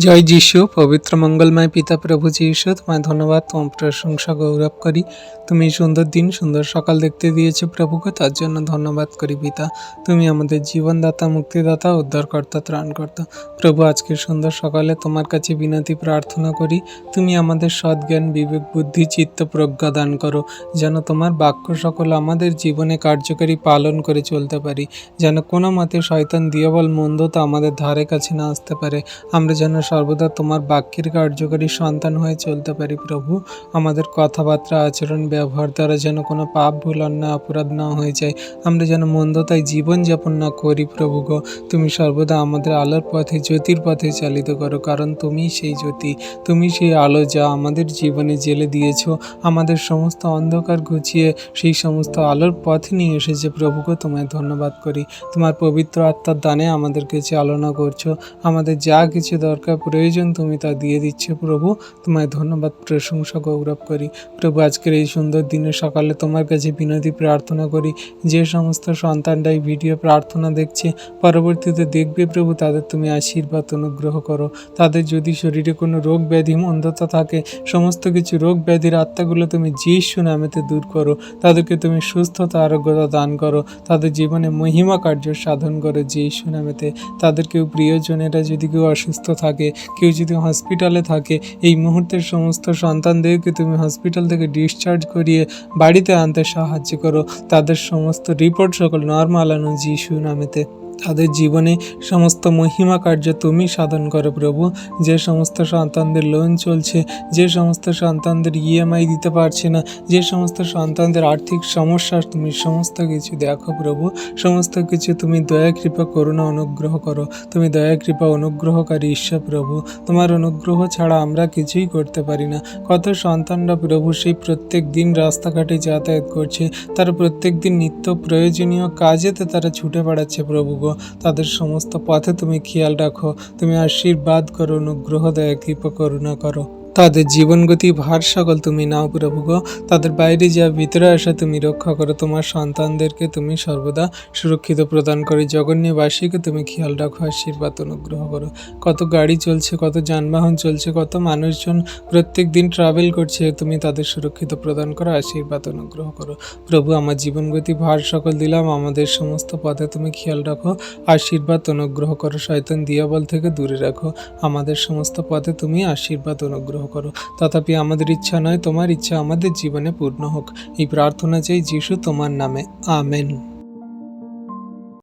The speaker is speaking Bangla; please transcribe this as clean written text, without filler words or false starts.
জয় যিশু। পবিত্র মঙ্গলময় পিতা প্রভু যিশু, তোমায় ধন্যবাদ, তোমার প্রশংসা গৌরব করি। তুমি সুন্দর দিন, সুন্দর সকাল দেখতে দিয়েছো প্রভুকে, তার জন্য ধন্যবাদ করি পিতা। তুমি আমাদের জীবনদাতা, মুক্তিদাতা, উদ্ধারকর্তা, ত্রাণকর্তা। প্রভু, আজকে সুন্দর সকালে তোমার কাছে বিনতি প্রার্থনা করি, তুমি আমাদের সদ্জ্ঞান, বিবেক, বুদ্ধি, চিত্ত, প্রজ্ঞা দান করো, যেন তোমার বাক্য সকল আমাদের জীবনে কার্যকারী পালন করে চলতে পারি, যেন কোনো মতে শয়তান দিয়াবল মন্দতা আমাদের ধারে কাছে না আসতে পারে। আমরা যেন সর্বদা তোমার বাক্যের কার্যকারী সন্তান হয়ে চলতে পারি প্রভু। আমাদের কথাবার্তা, আচরণ, ব্যবহার দ্বারা যেন কোনো পাপ, ভুল, অন্যায়, অপরাধ না হয়ে যায়। আমরা যেন মন্দতায় জীবনযাপন না করি প্রভু গো। তুমি সর্বদা আমাদের আলোর পথে, জ্যোতির পথে চালিত করো, কারণ তুমি সেই জ্যোতি, তুমি সেই আলো যা আমাদের জীবনে জেলে দিয়েছ। আমাদের সমস্ত অন্ধকার ঘুচিয়ে সেই সমস্ত আলোর পথে নিয়ে এসেছে প্রভু গো। তোমায় ধন্যবাদ করি। তোমার পবিত্র আত্মার দানে আমাদেরকে চালনা করছো। আমাদের যা কিছু দরকার, প্রয়োজন, তুমি তা দিয়ে দিচ্ছ প্রভু। তোমায় ধন্যবাদ, প্রশংসা, গৌরব করি প্রভু। আজকের এই সুন্দর দিনে সকালে তোমার কাছে বিনতি প্রার্থনা করি, যে সমস্ত সন্তানরা এই ভিডিও প্রার্থনা দেখছে, পরবর্তীতে দেখবে প্রভু, তাদের তুমি আশীর্বাদ অনুগ্রহ করো। তাদের যদি শরীরে কোনো রোগ ব্যাধি, মন্দতা থাকে, সমস্ত কিছু রোগ ব্যাধির আত্মাগুলো তুমি যিশু নামেতে দূর করো। তাদেরকে তুমি সুস্থতা, আরোগ্যতা দান করো। তাদের জীবনে মহিমা কার্য সাধন করো যিশু নামেতে। তাদের কেউ প্রিয়জনেরা যদি কেউ অসুস্থ থাকে, কেউ যদি হসপিটালে থাকে, এই মুহূর্তের সমস্ত সন্তানদেরকে তুমি হসপিটাল থেকে ডিসচার্জ করিয়ে বাড়িতে আনতে সাহায্য করো। তাদের সমস্ত রিপোর্ট সকল নর্মাল আনো যিশু নামেতে। তাদের জীবনে সমস্ত মহিমা কার্য তুমি সাধন করো প্রভু। যে সমস্ত সন্তানদের লোন চলছে, যে সমস্ত সন্তানদের ইএমআই দিতে পারছে না, যে সমস্ত সন্তানদের আর্থিক সমস্যা, তুমি সমস্ত কিছু দেখো প্রভু। সমস্ত কিছু তুমি দয়া, কৃপা, করুণা, অনুগ্রহ করো। তুমি দয়া, কৃপা, অনুগ্রহকারী ঈশ্বর প্রভু। তোমার অনুগ্রহ ছাড়া আমরা কিছুই করতে পারি না। কত সন্তানরা প্রভু সেই প্রত্যেক দিন রাস্তাঘাটে যাতায়াত করছে, তারা প্রত্যেক দিন নিত্য প্রয়োজনীয় কাজেতে তারা ছুটে বেড়াচ্ছে প্রভু গো। তাদের সমস্ত পথে তুমি খেয়াল রাখো, তুমি আশীর্বাদ করো, অনুগ্রহ, দয়া, কৃপা, করুণা করো। তাদের জীবনগতি ভার সকল তুমি নাও প্রভু গো। তাদের বাইরে যা ভিতরে আসা তুমি রক্ষা করো। তোমার সন্তানদেরকে তুমি সর্বদা সুরক্ষিত প্রদান করে। জগন্যবাসীকে তুমি খেয়াল রাখো, আশীর্বাদ অনুগ্রহ করো। কত গাড়ি চলছে, কত যানবাহন চলছে, কত মানুষজন প্রত্যেক দিন ট্রাভেল করছে, তুমি তাদের সুরক্ষিত প্রদান করো, আশীর্বাদ অনুগ্রহ করো প্রভু। আমার জীবনগতি ভার সকল দিলাম, আমাদের সমস্ত পথে তুমি খেয়াল রাখো, আশীর্বাদ অনুগ্রহ করো। শয়তান দিয়াবল থেকে দূরে রাখো। আমাদের সমস্ত পথে তুমি আশীর্বাদ অনুগ্রহ করো। তথাপি আমাদের ইচ্ছা নয়, তোমার ইচ্ছা আমাদের জীবনে পূর্ণ হোক। এই প্রার্থনা চাই যিশু তোমার নামে, আমেন।